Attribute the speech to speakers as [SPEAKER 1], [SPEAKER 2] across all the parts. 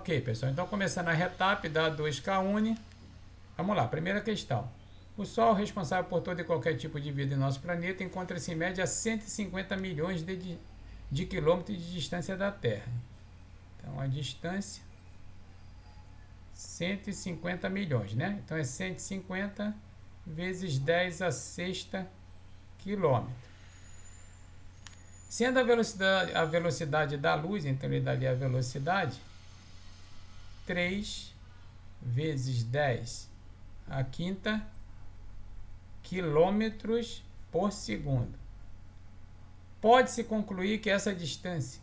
[SPEAKER 1] Ok, pessoal. Então, começando a retap da 2K Uni. Vamos lá, primeira questão. O Sol, responsável por todo e qualquer tipo de vida em nosso planeta, encontra-se em média a 150 milhões de quilômetros de distância da Terra. Então, a distância, 150 milhões, né? Então, é 150 vezes 10 a sexta quilômetro. Sendo a velocidade da luz, então ele daria a velocidade, 3 vezes 10 a quinta quilômetros por segundo. Pode-se concluir que essa distância,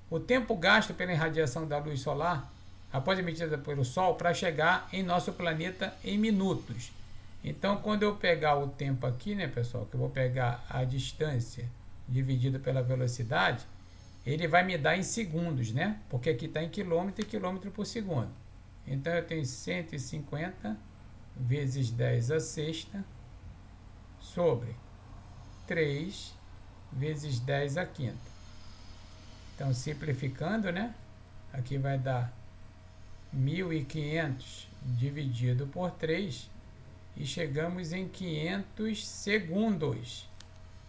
[SPEAKER 1] o tempo gasto pela irradiação da luz solar, após emitida pelo Sol, para chegar em nosso planeta em minutos. Então, quando eu pegar o tempo aqui, né, pessoal, que eu vou pegar a distância dividido pela velocidade, ele vai me dar em segundos, né? Porque aqui está em quilômetro e quilômetro por segundo. Então, eu tenho 150 vezes 10 a sexta sobre 3 vezes 10 a quinta. Então, simplificando, né? Aqui vai dar 1.500 dividido por 3 e chegamos em 500 segundos.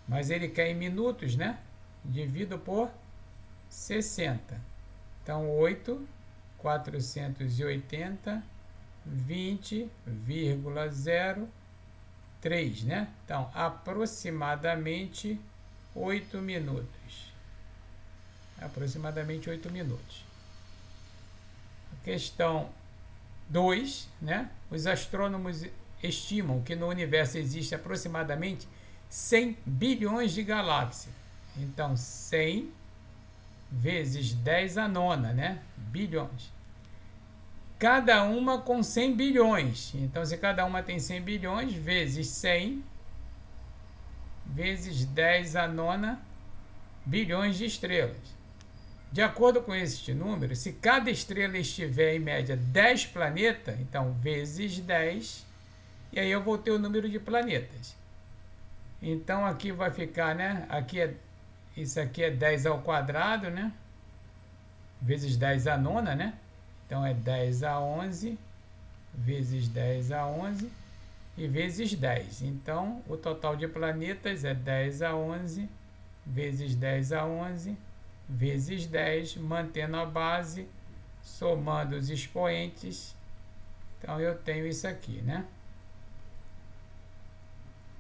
[SPEAKER 1] Mas ele quer em minutos, né? Divido por 60. Então, 8, 480, 20,03, né? Então, aproximadamente 8 minutos. Aproximadamente 8 minutos. Questão 2, né? Os astrônomos estimam que no universo existe aproximadamente 100 bilhões de galáxias. Então, 100 vezes 10 a nona, né? Bilhões. Cada uma com 100 bilhões. Então, se cada uma tem 100 bilhões, vezes 100, vezes 10 a nona bilhões de estrelas. De acordo com este número, se cada estrela estiver em média 10 planetas, então vezes 10, e aí eu vou ter o número de planetas. Então aqui vai ficar, né? Isso aqui é 10 ao quadrado, né? Vezes 10 a nona, né? Então é 10 a 11, vezes 10 a 11 e vezes 10. Então o total de planetas é 10 a 11, vezes 10 a 11, vezes 10, mantendo a base, somando os expoentes. Então eu tenho isso aqui, né?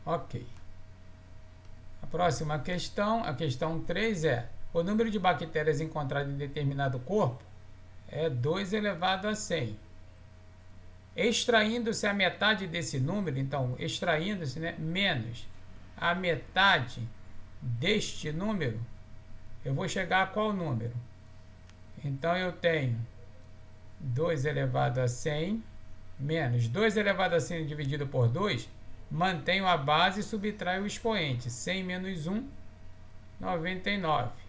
[SPEAKER 1] Ok. A próxima questão, a questão 3 é: o número de bactérias encontrado em determinado corpo é 2 elevado a 100. Extraindo-se a metade desse número, então, extraindo-se, né, menos a metade deste número, eu vou chegar a qual número? Então, eu tenho 2 elevado a 100 menos 2 elevado a 100 dividido por 2, mantenho a base e subtraio o expoente. 100 menos 1, 99.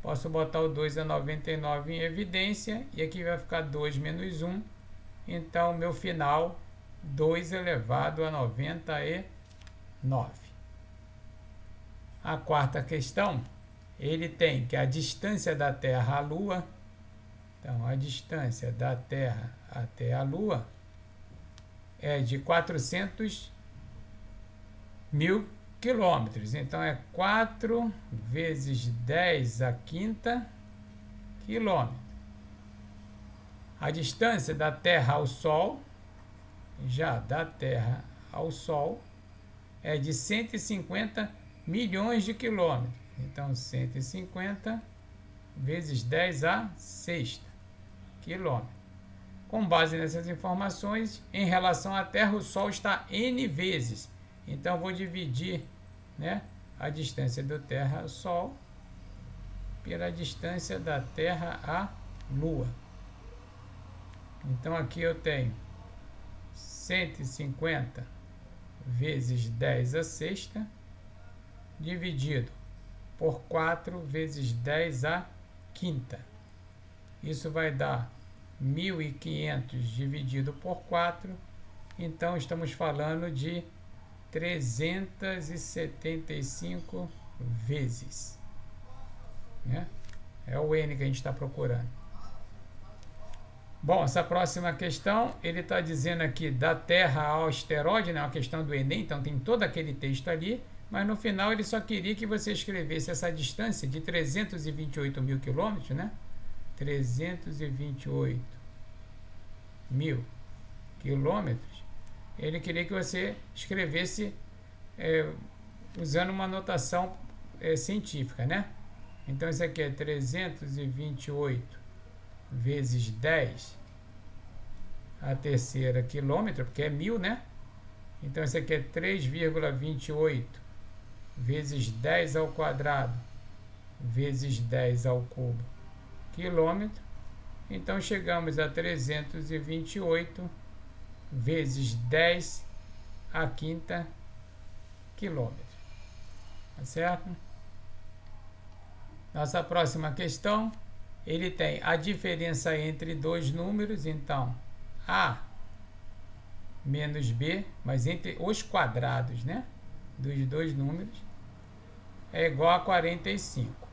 [SPEAKER 1] Posso botar o 2 a 99 em evidência, e aqui vai ficar 2 menos 1. Então, meu final, 2 elevado a 99. A quarta questão, ele tem que a distância da Terra à Lua, então, a distância da Terra até a Lua é de 400 mil quilômetros. Então, é 4 vezes 10 a quinta quilômetro. A distância da Terra ao Sol, já da Terra ao Sol, é de 150 milhões de quilômetros. Então, 150 vezes 10 a sexta quilômetro. Com base nessas informações, em relação à Terra, o Sol está N vezes. Então, vou dividir, né, a distância do Terra ao Sol pela distância da Terra à Lua. Então, aqui eu tenho 150 vezes 10 a sexta, dividido por 4 vezes 10 a quinta. Isso vai dar 1.500 dividido por 4. Então, estamos falando de 375 vezes, né? É o N que a gente está procurando. Bom, essa próxima questão, ele está dizendo aqui da Terra ao asteroide, né? Uma questão do Enem, então tem todo aquele texto ali, mas no final ele só queria que você escrevesse essa distância de 328 mil quilômetros, né? 328 mil quilômetros. Ele queria que você escrevesse usando uma notação científica, né? Então isso aqui é 328 vezes 10 a terceira quilômetro, porque é 1000, né? Então isso aqui é 3,28 vezes 10 ao quadrado vezes 10 ao cubo quilômetro. Então chegamos a 328 vezes 10 a quinta quilômetro. Tá certo? Nossa próxima questão, ele tem a diferença entre dois números, então A menos B, mas entre os quadrados, né, dos dois números, é igual a 45.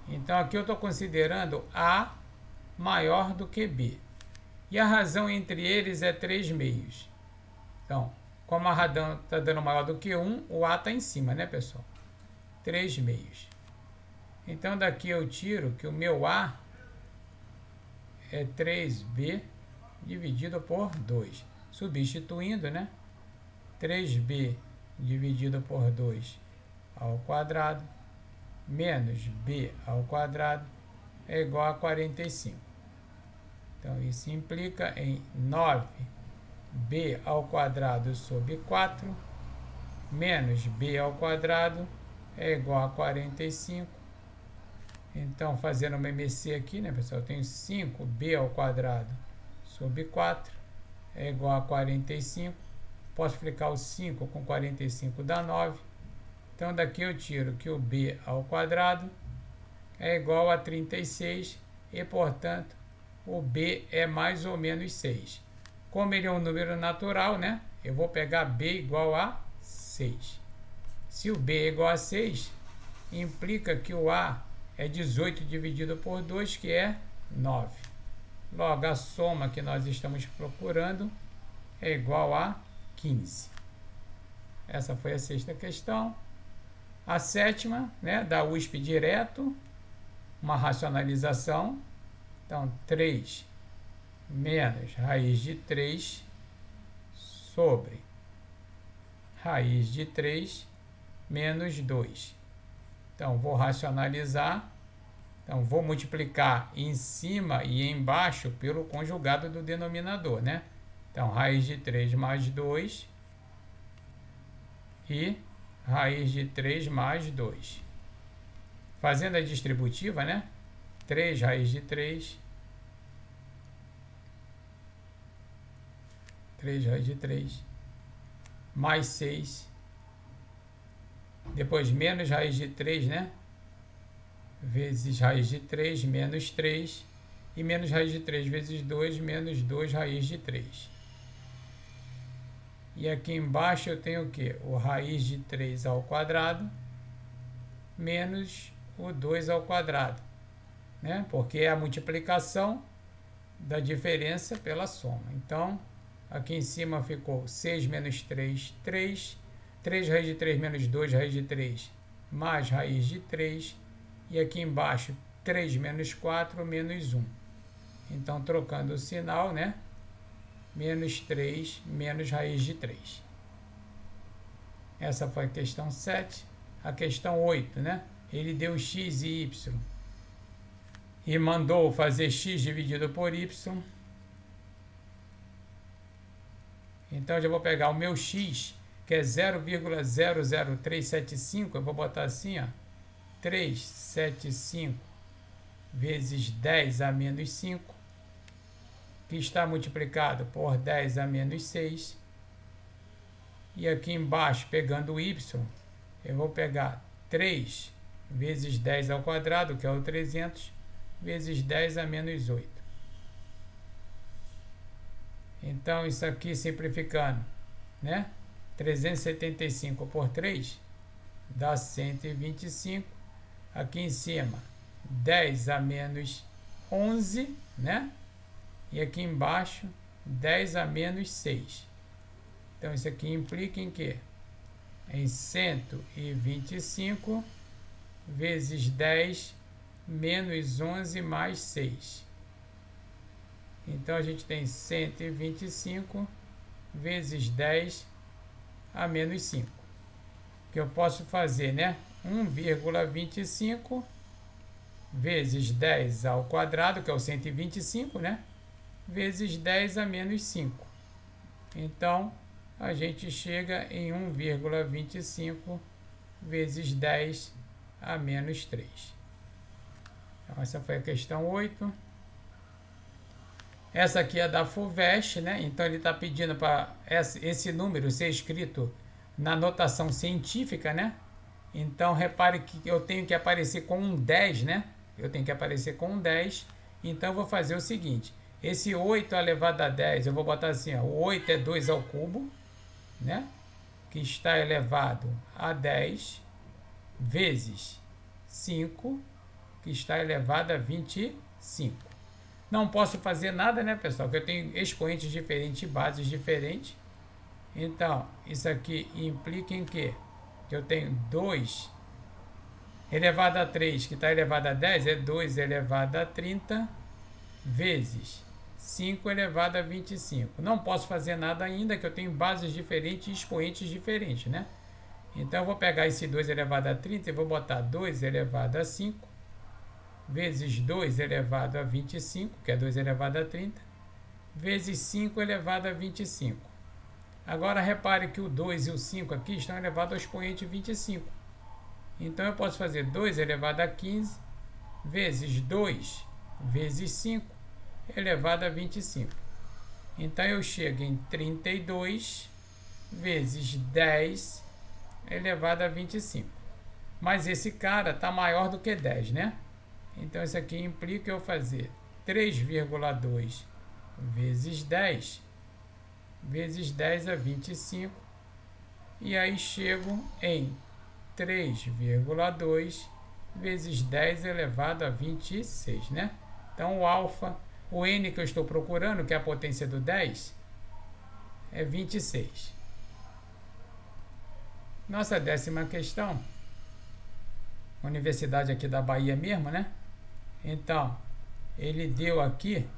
[SPEAKER 1] Então aqui eu estou considerando A maior do que B. E a razão entre eles é 3 meios. Então, como a razão está dando maior do que 1, o A está em cima, né, pessoal? 3 meios. Então daqui eu tiro que o meu A é 3B dividido por 2. Substituindo, né? 3B dividido por 2 ao quadrado menos B ao quadrado é igual a 45. Então isso implica em 9B ao quadrado sobre 4 menos B ao quadrado é igual a 45. Então, fazendo uma MC aqui, né, pessoal? Eu tenho 5B ao quadrado sobre 4 é igual a 45. Posso multiplicar o 5 com 45 dá 9. Então, daqui eu tiro que o B ao quadrado é igual a 36 e, portanto, o B é mais ou menos 6. Como ele é um número natural, né? Eu vou pegar B igual a 6. Se o B é igual a 6, implica que o A é 18 dividido por 2, que é 9. Logo, a soma que nós estamos procurando é igual a 15. Essa foi a sexta questão. A sétima, né, da USP direto, uma racionalização. Então, 3 menos raiz de 3 sobre raiz de 3 menos 2. Então, vou racionalizar. Então, vou multiplicar em cima e embaixo pelo conjugado do denominador, né? Então, raiz de 3 mais 2 e raiz de 3 mais 2. Fazendo a distributiva, né? 3 raiz de 3. 3 raiz de 3 mais 6. Depois menos raiz de 3, né? Vezes raiz de 3 menos 3. E menos raiz de 3 vezes 2 menos 2 raiz de 3. E aqui embaixo eu tenho o quê? O raiz de 3 ao quadrado menos o 2 ao quadrado, né? Porque é a multiplicação da diferença pela soma. Então, aqui em cima ficou 6 menos 3, 3. 3 raiz de 3 menos 2 raiz de 3 mais raiz de 3. E aqui embaixo 3 menos 4 menos 1. Então, trocando o sinal, né? Menos 3 menos raiz de 3. Essa foi a questão 7. A questão 8, né? Ele deu x e y e mandou fazer x dividido por y. Então, eu já vou pegar o meu x, que é 0,00375. Eu vou botar assim, ó. 375 vezes 10 a menos 5, que está multiplicado por 10 a menos 6. E aqui embaixo, pegando o y, eu vou pegar 3 vezes 10 ao quadrado, que é o 300, vezes 10 a menos 8. Então, isso aqui simplificando, né? 375 por 3 dá 125. Aqui em cima, 10 a menos 11, né? e aqui embaixo 10 a menos 6. Então isso aqui implica em quê? Em 125 vezes 10 menos 11 mais 6. Então a gente tem 125 vezes 10 a menos 5. Que eu posso fazer, né? 1,25 vezes 10 ao quadrado, que é o 125, né? Vezes 10 a menos 5. Então, a gente chega em 1,25 vezes 10 a menos 3. Então, essa foi a questão 8. Essa aqui é da FUVEST, né? Então, ele está pedindo para esse número ser escrito na notação científica, né? Então, repare que eu tenho que aparecer com um 10, né? Eu tenho que aparecer com um 10. Então, eu vou fazer o seguinte. Esse 8 elevado a 10, eu vou botar assim, ó, o 8 é 2 ao cubo, né? Que está elevado a 10, vezes 5, que está elevado a 25. Não posso fazer nada, né, pessoal? Porque eu tenho expoentes diferentes e bases diferentes. Então, isso aqui implica em quê? Que eu tenho 2 elevado a 3, que está elevado a 10, é 2 elevado a 30, vezes 5 elevado a 25. Não posso fazer nada ainda, que eu tenho bases diferentes e expoentes diferentes, né? Então, eu vou pegar esse 2 elevado a 30 e vou botar 2 elevado a 5, vezes 2 elevado a 25, que é 2 elevado a 30, vezes 5 elevado a 25. Agora, repare que o 2 e o 5 aqui estão elevados ao expoente 25. Então, eu posso fazer 2 elevado a 15, vezes 2 vezes 5, elevado a 25. Então, eu chego em 32 vezes 10 elevado a 25. Mas esse cara está maior do que 10, né? Então, isso aqui implica eu fazer 3,2 vezes 10, vezes 10 a 25. E aí chego em 3,2 vezes 10 elevado a 26, né? Então, o alfa, o n que eu estou procurando, que é a potência do 10, é 26. Nossa 10ª questão, Universidade aqui da Bahia mesmo, né? Então, ele deu aqui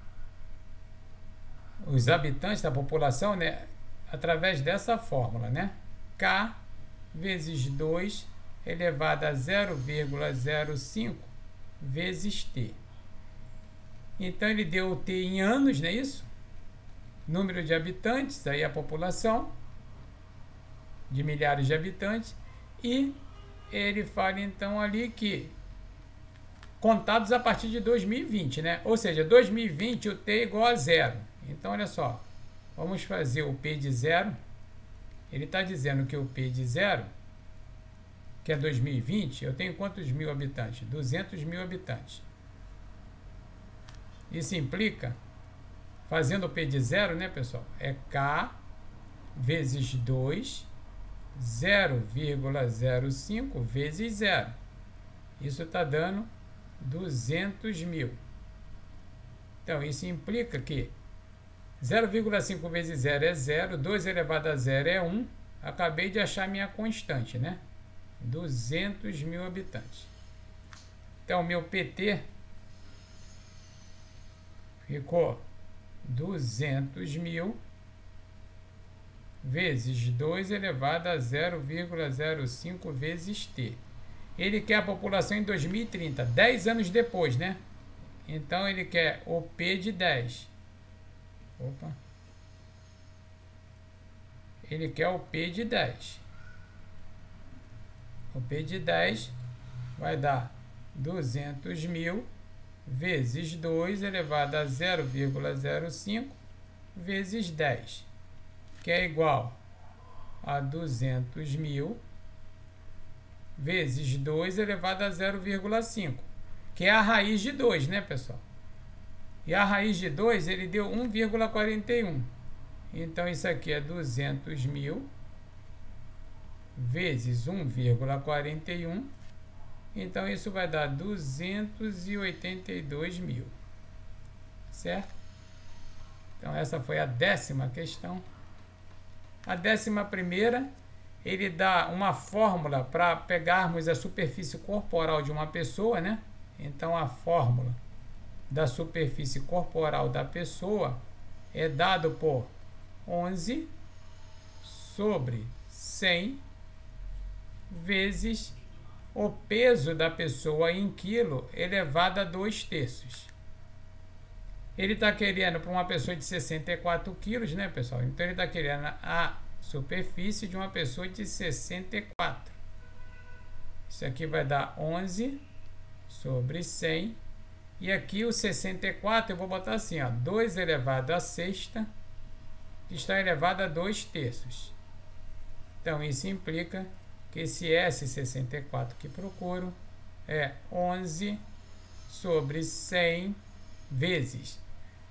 [SPEAKER 1] os habitantes da população, né? Através dessa fórmula, né? K vezes 2 elevado a 0,05 vezes T. Então, ele deu o T em anos, não é isso? Número de habitantes, aí a população, de milhares de habitantes, e ele fala então ali que contados a partir de 2020, né? Ou seja, 2020 o T é igual a 0. Então, olha só, vamos fazer o P de 0. Ele está dizendo que o P de 0, que é 2020, eu tenho quantos mil habitantes? 200 mil habitantes. Isso implica, fazendo o P de 0, né, pessoal? É K vezes 2, 0,05 vezes 0. Isso está dando 200 mil. Então, isso implica que 0,5 vezes 0 é 0, 2 elevado a 0 é 1. Acabei de achar minha constante, né? 200 mil habitantes. Então, meu PT ficou 200 mil vezes 2 elevado a 0,05 vezes T. Ele quer a população em 2030, 10 anos depois, né? Então, ele quer o P de 10. Opa. Ele quer o P de 10. O P de 10 vai dar 200 mil vezes 2 elevado a 0,05 vezes 10, que é igual a 200 mil vezes 2 elevado a 0,5, que é a raiz de 2, né, pessoal? E a raiz de 2, ele deu 1,41. Então, isso aqui é 200 mil vezes 1,41. Então, isso vai dar 282 mil. Certo? Então, essa foi a 10ª questão. A 11ª, ele dá uma fórmula para pegarmos a superfície corporal de uma pessoa, né? Então, a fórmula da superfície corporal da pessoa é dado por 11 sobre 100 vezes o peso da pessoa em quilo elevado a 2/3. Ele está querendo para uma pessoa de 64 quilos, né, pessoal? Então, ele está querendo a superfície de uma pessoa de 64. Isso aqui vai dar 11 sobre 100. E aqui o 64, eu vou botar assim, ó, 2 elevado a sexta, que está elevado a 2/3. Então, isso implica que esse S64 que procuro é 11 sobre 100 vezes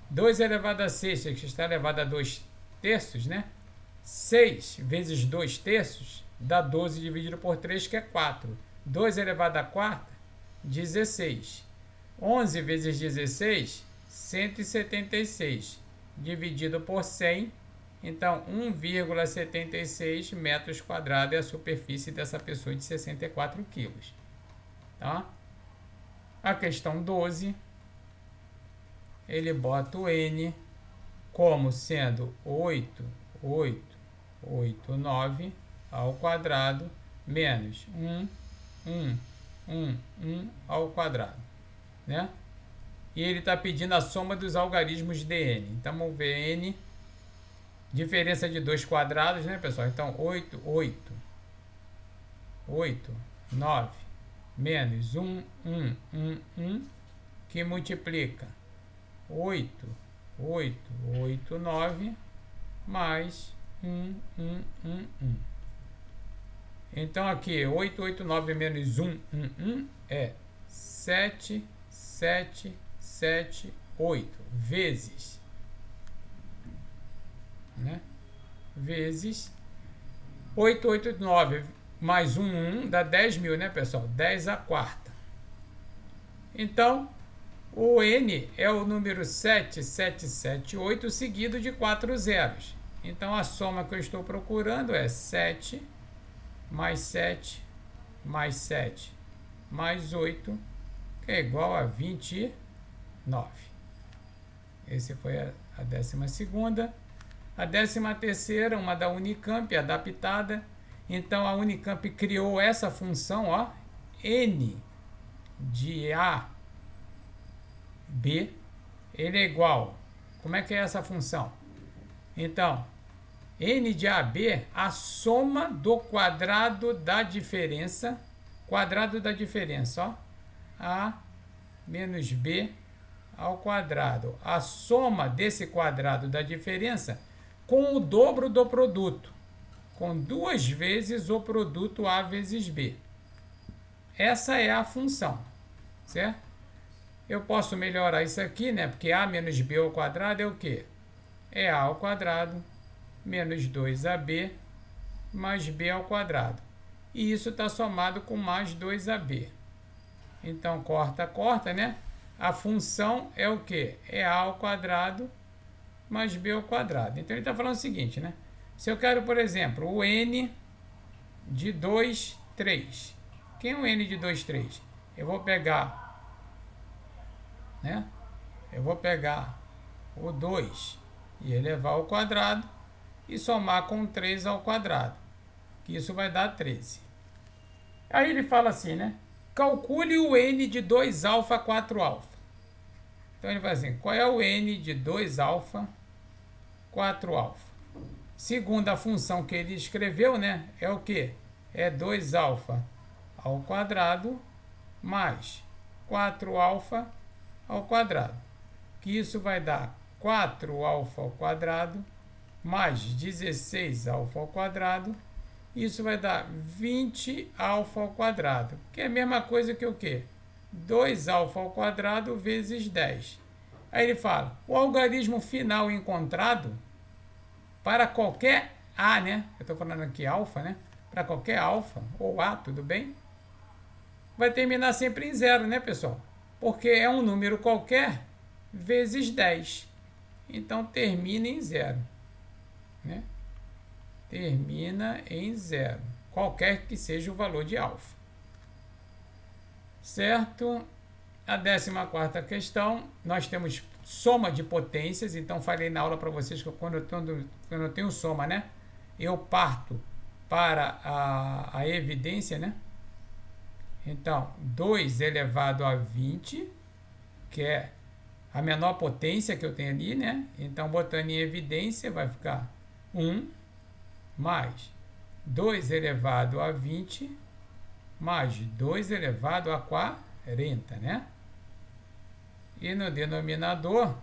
[SPEAKER 1] 2 elevado a sexta, que está elevado a 2/3, né? 6 vezes 2/3 dá 12 dividido por 3, que é 4. 2 elevado a quarta, 16. 11 vezes 16, 176. Dividido por 100, então 1,76 metros quadrados é a superfície dessa pessoa de 64 quilos. Tá? A questão 12, ele bota o N como sendo 8,889 ao quadrado menos 1 ao quadrado, né? E ele está pedindo a soma dos algarismos de N. Então, vamos ver N, diferença de 2 quadrados, né, pessoal? Então, 8, 9, menos 1, que multiplica 8,889 mais 1. Então, aqui, 889 menos 1 é 7,778 vezes, né? Vezes 889 mais 1 dá 10.000, né, pessoal? 10 à quarta. Então, o N é o número 7778 seguido de 4 zeros. Então, a soma que eu estou procurando é 7 mais 7 mais 7 mais 8, que é igual a 29. Esse foi a 12ª. A 13ª, uma da Unicamp, adaptada. Então, a Unicamp criou essa função, ó, N de A, B, ele é igual. Como é que é essa função? Então, N de AB, a soma do quadrado da diferença, ó, A menos B ao quadrado. A soma desse quadrado da diferença com o dobro do produto, com 2 vezes o produto A vezes B. Essa é a função, certo? Eu posso melhorar isso aqui, né? Porque A menos B ao quadrado é o quê? É A ao quadrado menos 2AB mais B ao quadrado. E isso está somado com mais 2AB. Então, corta, né? A função é o quê? É A ao quadrado mais B ao quadrado. Então, ele está falando o seguinte, né? Se eu quero, por exemplo, o N de 2, 3. Quem é o N de 2, 3? Eu vou pegar, né? Eu vou pegar o 2 e elevar ao quadrado e somar com 3 ao quadrado, que isso vai dar 13. Aí ele fala assim, né? Calcule o N de 2α, 4α. Então ele faz assim, qual é o N de 2α, 4α? Segundo a função que ele escreveu, né? É o quê? É 2α ao quadrado mais 4α ao quadrado, que isso vai dar 4α ao quadrado mais 16α ao quadrado, isso vai dar 20α ao quadrado, que é a mesma coisa que o quê? 2α ao quadrado vezes 10. Aí ele fala, o algarismo final encontrado para qualquer A, né? Eu estou falando aqui alfa, né? Para qualquer alfa ou A, tudo bem? Vai terminar sempre em zero, né, pessoal? Porque é um número qualquer vezes 10. então termina em zero, né? Termina em zero, qualquer que seja o valor de alfa. Certo? A 14ª questão, nós temos soma de potências, então falei na aula para vocês que quando eu tenho soma, né? Eu parto para a evidência, né? Então, 2 elevado a 20, que é a menor potência que eu tenho ali, né? Então, botando em evidência, vai ficar 1 mais 2 elevado a 20 mais 2 elevado a 40, né? E no denominador,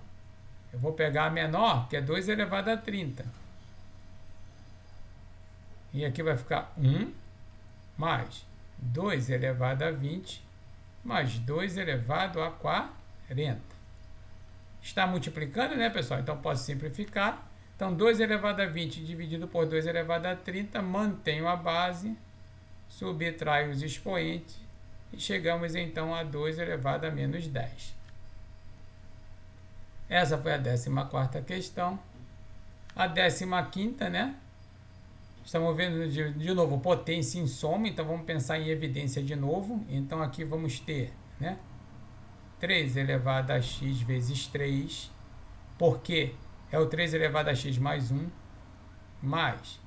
[SPEAKER 1] eu vou pegar a menor, que é 2 elevado a 30. E aqui vai ficar 1 mais 2 elevado a 20 mais 2 elevado a 40. Está multiplicando, né, pessoal? Então, posso simplificar. Então, 2 elevado a 20 dividido por 2 elevado a 30, mantenho a base, subtraio os expoentes e chegamos, então, a 2 elevado a menos 10. Essa foi a 14ª questão. A 15ª, né? Estamos vendo de novo potência em soma, então vamos pensar em evidência de novo. Então aqui vamos ter, né, 3 elevado a x vezes 3, porque é o 3 elevado a x mais 1, mais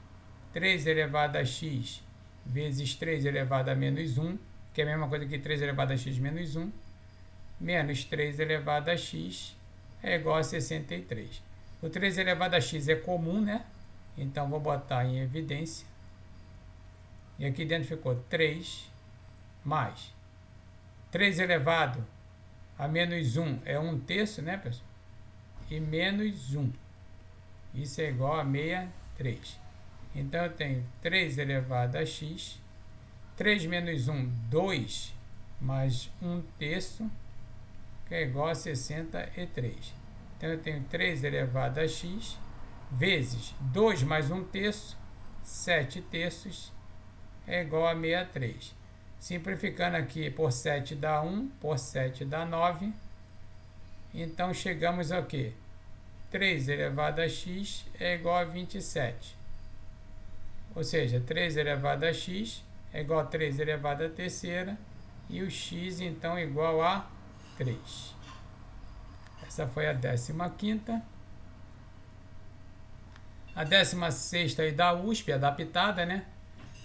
[SPEAKER 1] 3 elevado a x vezes 3 elevado a menos 1, que é a mesma coisa que 3 elevado a x menos 1, menos 3 elevado a x é igual a 63. O 3 elevado a x é comum, né? Então, vou botar em evidência. E aqui dentro ficou 3 mais 3 elevado a menos 1 é 1/3, né, pessoal? E menos 1. Isso é igual a 63. Então, eu tenho 3 elevado a x. 3 menos 1, 2 mais 1/3, que é igual a 63. Então, eu tenho 3 elevado a x vezes 2 mais 1/3, 7/3, é igual a 63. Simplificando aqui, por 7 dá 1, por 7 dá 9. Então, chegamos ao quê? 3 elevado a x é igual a 27. Ou seja, 3 elevado a x é igual a 3 elevado a terceira. E o x, então, é igual a 3. Essa foi a 15ª. A 16ª aí da USP, adaptada, né?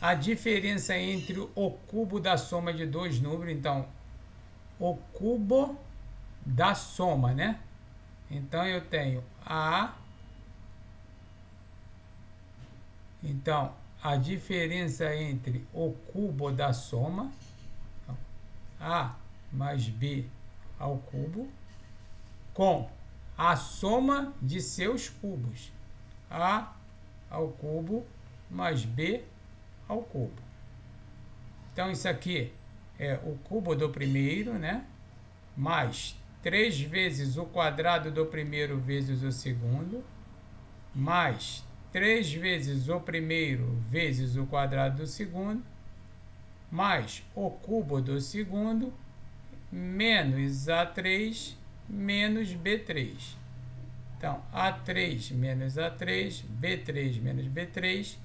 [SPEAKER 1] A diferença entre o cubo da soma de dois números. Então, o cubo da soma, né? Então, eu tenho a... Então, a diferença entre o cubo da soma, a mais b ao cubo, com a soma de seus cubos, a ao cubo mais b ao cubo. Então, isso aqui é o cubo do primeiro, né? Mais 3 vezes o quadrado do primeiro vezes o segundo, mais 3 vezes o primeiro vezes o quadrado do segundo, mais o cubo do segundo, menos A3 menos B3. Então, A3 menos A3, B3 menos B3.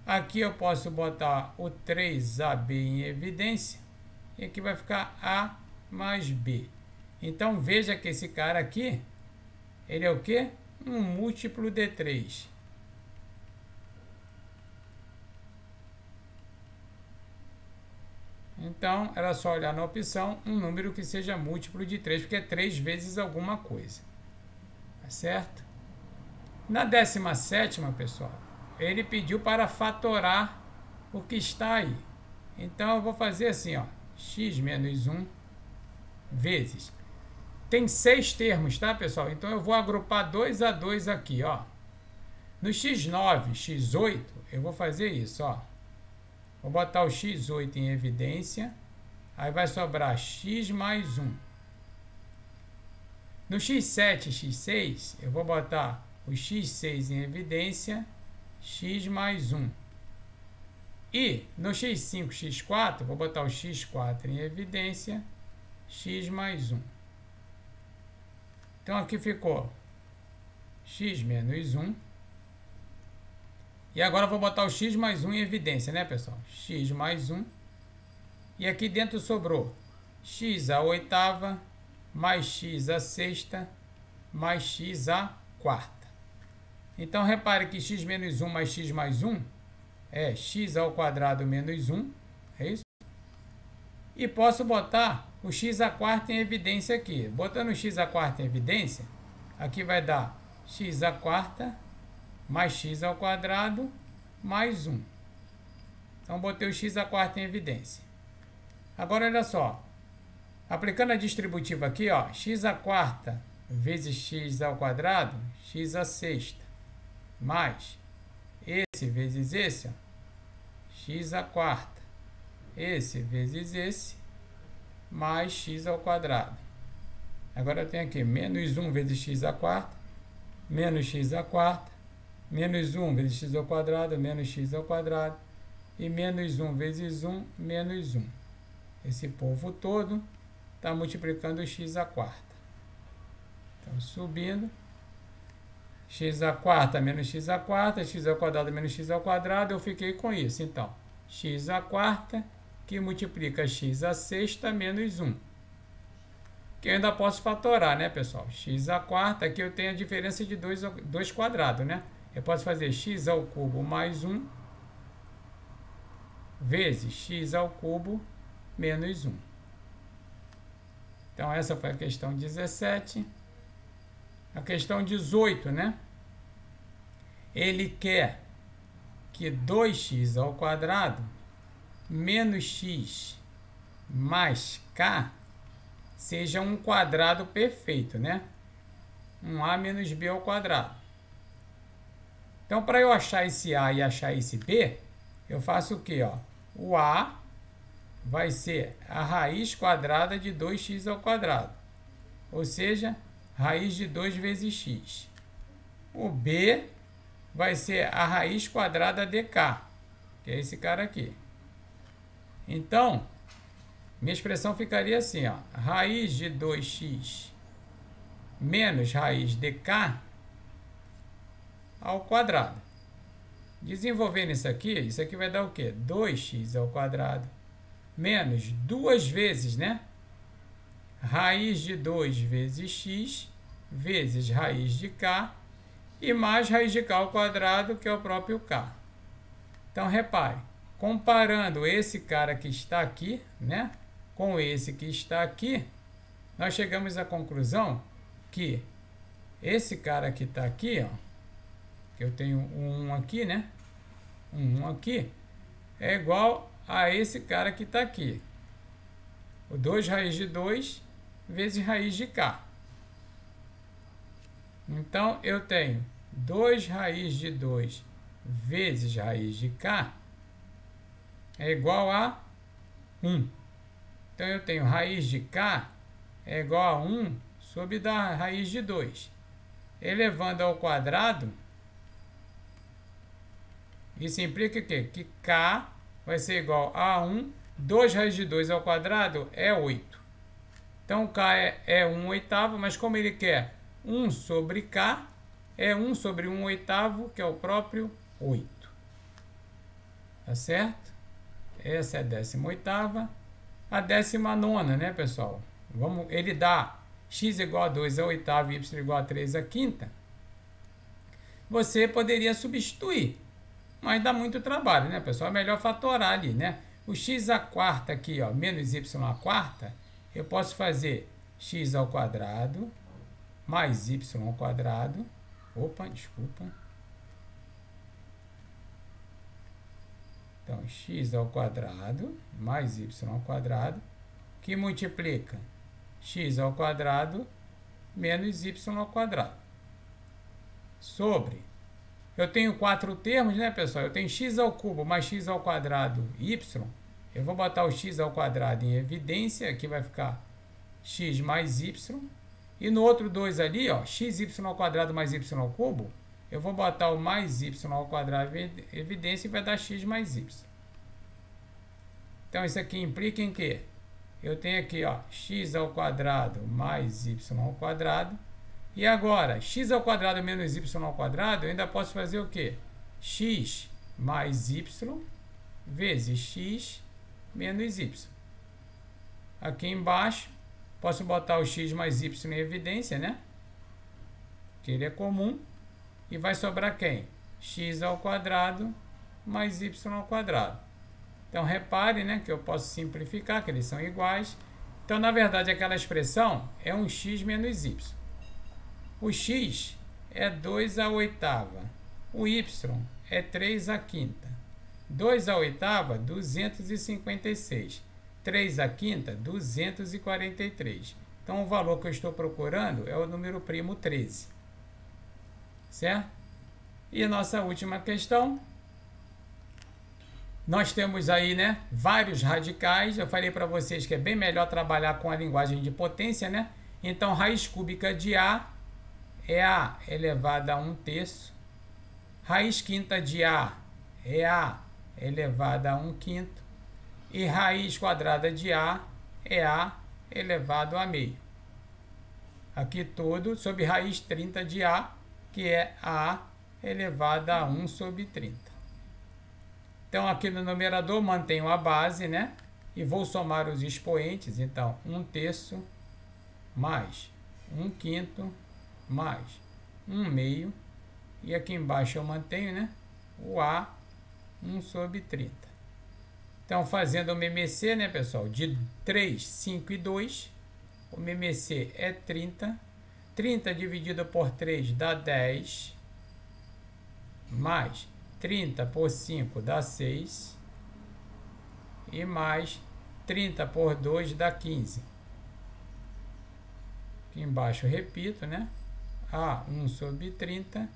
[SPEAKER 1] Aqui eu posso botar o 3AB em evidência. E aqui vai ficar A mais B. Então, veja que esse cara aqui, ele é o quê? Um múltiplo de 3. Então, era só olhar na opção um número que seja múltiplo de 3, porque é 3 vezes alguma coisa. Tá certo? Na 17ª, pessoal, ele pediu para fatorar o que está aí. Então, eu vou fazer assim, ó, x menos 1 vezes. Tem 6 termos, tá, pessoal? Então, eu vou agrupar 2 a 2 aqui, ó. No x9, x8, eu vou fazer isso, ó. Vou botar o x8 em evidência. Aí vai sobrar x mais 1. No x7 e x6, eu vou botar o x6 em evidência, x mais 1. E no x5 e x4, vou botar o x4 em evidência, x mais 1. Então, aqui ficou x menos 1. E agora eu vou botar o x mais 1 em evidência, né, pessoal? X mais 1. E aqui dentro sobrou x à oitava, mais x à sexta, mais x à quarta. Então, repare que x menos 1 mais x mais 1 é x ao quadrado menos 1. É isso? E posso botar o x à quarta em evidência aqui. Botando o x à quarta em evidência, aqui vai dar x à quarta mais x ao quadrado mais 1. Então, botei o x à quarta em evidência. Agora, olha só. Aplicando a distributiva aqui, ó, x à quarta vezes x ao quadrado, x à sexta, mais esse vezes esse, ó, x à quarta, esse vezes esse, mais x ao quadrado. Agora eu tenho aqui menos 1 vezes x à quarta, menos x à quarta, menos 1 vezes x ao quadrado, menos x ao quadrado, e menos 1 vezes 1, menos 1. Esse povo todo está multiplicando x à quarta. Então, subindo, x à quarta menos x à quarta, x ao quadrado menos x ao quadrado, eu fiquei com isso. Então, x à quarta, que multiplica x à sexta menos 1. Que eu ainda posso fatorar, né, pessoal? X à quarta, aqui eu tenho a diferença de 2 quadrados, né? Eu posso fazer x ao cubo mais 1 vezes x ao cubo menos 1. Então, essa foi a questão 17. A questão 18, né? Ele quer que 2x ao quadrado menos x mais k seja um quadrado perfeito, né? Um a menos b ao quadrado. Então, para eu achar esse a e achar esse b, eu faço o quê? Ó? O a vai ser a raiz quadrada de 2x ao quadrado. Ou seja, raiz de 2 vezes x. O b vai ser a raiz quadrada de k, que é esse cara aqui. Então, minha expressão ficaria assim, ó, raiz de 2x menos raiz de k ao quadrado. Desenvolvendo isso aqui vai dar o quê? 2x ao quadrado menos 2 vezes, né? Raiz de 2 vezes x vezes raiz de k e mais raiz de k ao quadrado, que é o próprio k. Então, repare, comparando esse cara que está aqui, né, com esse que está aqui, nós chegamos à conclusão que esse cara que está aqui, ó, que eu tenho um 1 aqui, né, um 1 aqui, é igual a esse cara que está aqui. O 2 raiz de 2 vezes raiz de k. Então, eu tenho 2 raiz de 2 vezes raiz de k é igual a 1. Então, eu tenho raiz de k é igual a 1 sobre da raiz de 2. Elevando ao quadrado, isso implica que k vai ser igual a 1. 2 raiz de 2 ao quadrado é 8. Então, k é 1 oitavo, mas como ele quer 1 sobre k, é 1 sobre 1 oitavo, que é o próprio 8. Tá certo? Essa é a 18ª. A 19ª, né, pessoal? Ele dá x igual a 2 à oitava e y igual a 3 à quinta. Você poderia substituir, mas dá muito trabalho, né, pessoal? É melhor fatorar ali, né? O x à quarta aqui, ó, menos y à quarta, eu posso fazer x ao quadrado mais y ao quadrado. Opa, desculpa. Então, x ao quadrado mais y ao quadrado, que multiplica x ao quadrado menos y ao quadrado. Sobre, eu tenho 4 termos, né, pessoal? Eu tenho x ao cubo mais x ao quadrado y. Eu vou botar o x ao quadrado em evidência, aqui vai ficar x mais y. E no outro 2 ali, ó, xy ao quadrado mais y ao cubo, eu vou botar o mais y ao quadrado em evidência e vai dar x mais y. Então, isso aqui implica em quê? Eu tenho aqui, ó, x ao quadrado mais y ao quadrado E agora, x ao quadrado menos y ao quadrado, eu ainda posso fazer o quê? X mais y vezes x menos y. Aqui embaixo, posso botar o x mais y em evidência, né? Que ele é comum. E vai sobrar quem? X ao quadrado mais y ao quadrado. Então, repare, né, que eu posso simplificar, que eles são iguais. Então, na verdade, aquela expressão é um x menos y. O x é 2 à oitava. O y é 3 à quinta. 2 à oitava, 256. 3 à quinta, 243. Então, o valor que eu estou procurando é o número primo 13. Certo? E a nossa última questão. Nós temos aí, né, vários radicais. Eu falei para vocês que é bem melhor trabalhar com a linguagem de potência, né? Então, raiz cúbica de A é A elevado a 1/3. Raiz quinta de A é A elevado a 1/5. E raiz quadrada de A é A elevado a meio. Aqui tudo sobre raiz 30 de A, que é A elevado a 1/30. Então, aqui no numerador, mantenho a base, né? E vou somar os expoentes. Então, 1/3 mais 1/5 mais 1/2. E aqui embaixo eu mantenho, né? O A 1/30. Então, fazendo o MMC, né, pessoal? De 3, 5 e 2. O MMC é 30. 30 dividido por 3 dá 10. Mais 30 por 5 dá 6. E mais 30 por 2 dá 15. Aqui embaixo eu repito, né? A 1/30.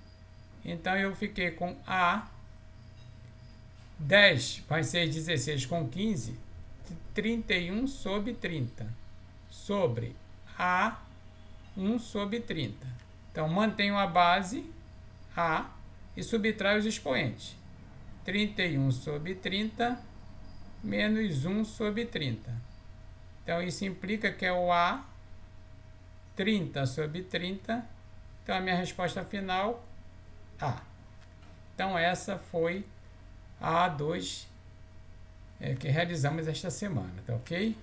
[SPEAKER 1] Então, eu fiquei com A 10 vai ser 16 com 15. 31/30. Sobre A 1/30. Então, mantenho a base A e subtrai os expoentes. 31/30 menos 1/30. Então, isso implica que é o A 30/30. Então, a minha resposta final, A. Então, essa foi a A2 que realizamos esta semana, tá ok?